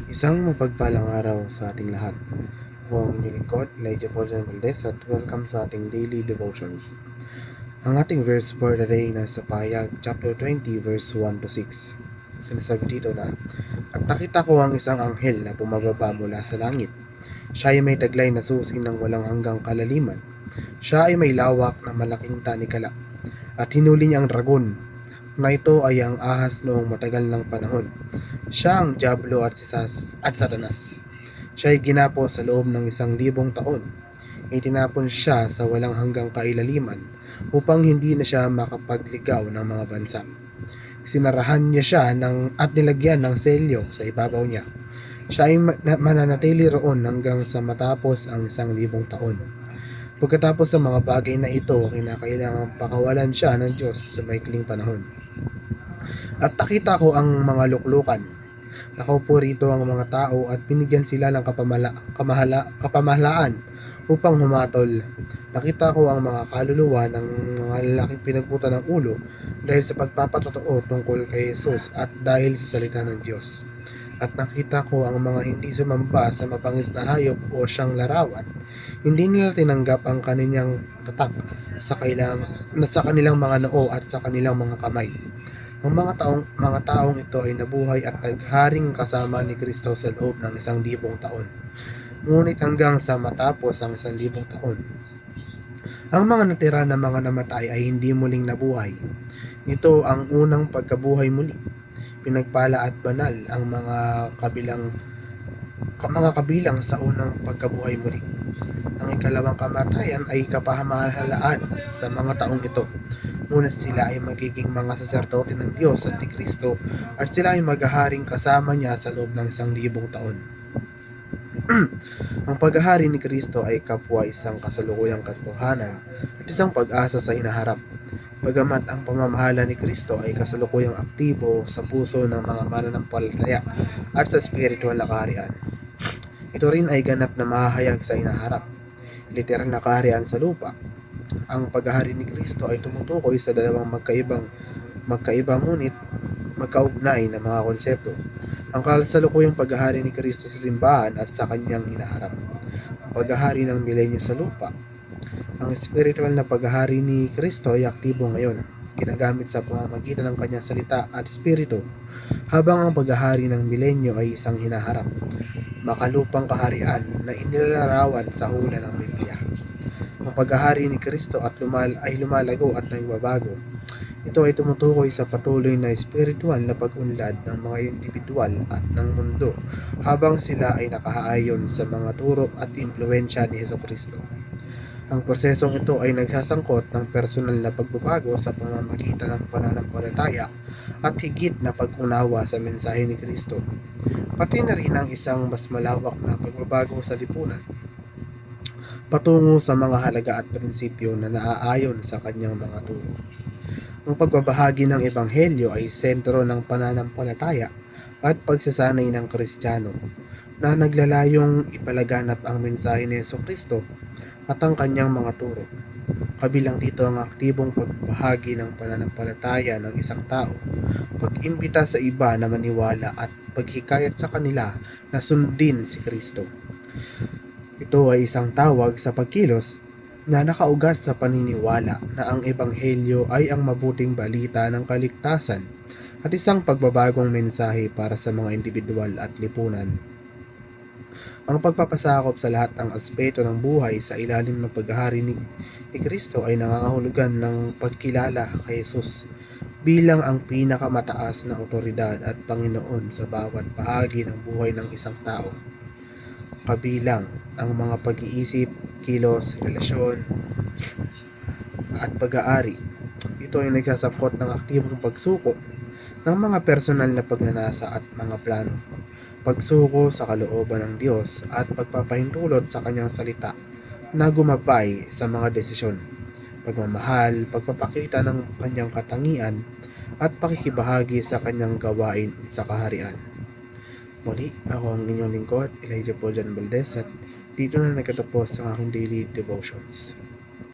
Isang mapagpalang araw sa ating lahat. Ako ang inyong lingkod, Elijah Paul Valdez, at welcome sa ating daily devotions. Ang ating verse for the day nasa Pahayag chapter 20 verse 1 to 6. Sinasabi dito na, "At nakita ko ang isang anghel na bumababa mula sa langit. Siya ay may taglay na susi ng walang hanggang kalaliman. Siya ay may lawak na malaking tanikala. At hinuli niya ang dragon, na ito ay ang ahas noong matagal ng panahon. Siya ang Diablo at Satanas. Siya ay ginapo sa loob ng 1,000 taon. Itinapon siya sa walang hanggang kailaliman upang hindi na siya makapagligaw ng mga bansa. Sinarahan niya siya at nilagyan ng selyo sa ibabaw niya. Siya ay mananatili roon hanggang sa matapos ang 1,000 taon. Pagkatapos ng mga bagay na ito, kinakailangang pakawalan siya ng Diyos sa maikling panahon. At nakita ko ang mga luklukan. Nakaupo rito ang mga tao at binigyan sila ng kapamahalaan upang humatol. Nakita ko ang mga kaluluwa ng mga lalaking pinagutan ng ulo dahil sa pagpapatotoo tungkol kay Jesus at dahil sa salita ng Diyos. At nakita ko ang mga hindi sumamba sa mapangis na hayop o siyang larawan. Hindi nila tinanggap ang kanilang tatak sa kanilang mga noo at sa kanilang mga kamay. Ang mga taong ito ay nabuhay at nagharing kasama ni Kristo sa loob ng 1,000 taon. Ngunit hanggang sa matapos ang 1,000 taon, ang mga natira na mga namatay ay hindi muling nabuhay. Ito ang unang pagkabuhay muli. Pinagpala at banal ang mga kabilang sa unang pagkabuhay muli. Ang ikalawang kamatayan ay kapahamahalaan sa mga taong ito. Ngunit sila ay magiging mga saserdote ng Diyos at ni Kristo at sila ay maghaharing kasama niya sa loob ng 1,000 taon. Ang paghahari ni Kristo ay kapwa isang kasalukuyang katotohanan at isang pag-asa sa hinaharap. Bagamat ang pamamahala ni Kristo ay kasalukuyang aktibo sa puso ng mga mananampalataya at sa spiritual na kaharian, ito rin ay ganap na mahahayag sa hinaharap, literal na kaharian sa lupa. Ang paghahari ni Kristo ay tumutukoy sa dalawang magkaiba ngunit magkaugnay na mga konsepto. Ang kasalukuyang paghahari ni Kristo sa simbahan at sa kanyang hinaharap. Ang paghahari ng milenyo sa lupa. Ang spiritual na paghahari ni Kristo ay aktibo ngayon, ginagamit sa pamamagitan ng kanyang salita at espiritu, habang ang paghahari ng milenyo ay isang hinaharap, makalupang kaharian na inilalarawan sa hula ng Biblia. Ang paghahari ni Kristo ay lumalago at nagbabago. Ito ay tumutukoy sa patuloy na espiritual na pag-unlad ng mga individual at ng mundo habang sila ay nakaayon sa mga turo at impluensya ni Jesucristo. Ang prosesong ito ay nagsasangkot ng personal na pagbabago sa pamamagitan ng pananampalataya at higit na pag-unawa sa mensahe ni Kristo, pati na rin ang isang mas malawak na pagbabago sa lipunan patungo sa mga halaga at prinsipyo na naaayon sa kanyang mga turo. Ang pagbabahagi ng Ebanghelyo ay sentro ng pananampalataya at pagsasanay ng Kristiyano na naglalayong ipalaganap ang mensahe ni Jesucristo at ang kanyang mga turo. Kabilang dito ang aktibong pagbahagi ng pananampalataya ng isang tao, pag-imbita sa iba na maniwala at paghikayat sa kanila na sundin si Kristo. Ito ay isang tawag sa pagkilos na nakaugat sa paniniwala na ang Ebanghelyo ay ang mabuting balita ng kaligtasan at isang pagbabagong mensahe para sa mga individual at lipunan. Ang pagpapasakop sa lahat ng aspeto ng buhay sa ilalim ng paghahari ni Kristo ay nangangahulugan ng pagkilala kay Jesus bilang ang pinakamataas na otoridad at Panginoon sa bawat bahagi ng buhay ng isang tao, kabilang ang mga pag-iisip, kilos, relasyon, at pag-aari. Ito ay nagsasangkot ng aktibong pagsuko ng mga personal na pagnanasa at mga plano, pagsuko sa kalooban ng Diyos at pagpapahintulot sa kanyang salita na gumabay sa mga desisyon, pagmamahal, pagpapakita ng kanyang katangian at pakikibahagi sa kanyang gawain sa kaharian. Muli, ako ang inyong lingkod, Elijah Paul Valdez, at dito na nagtatapos ang aking daily devotions.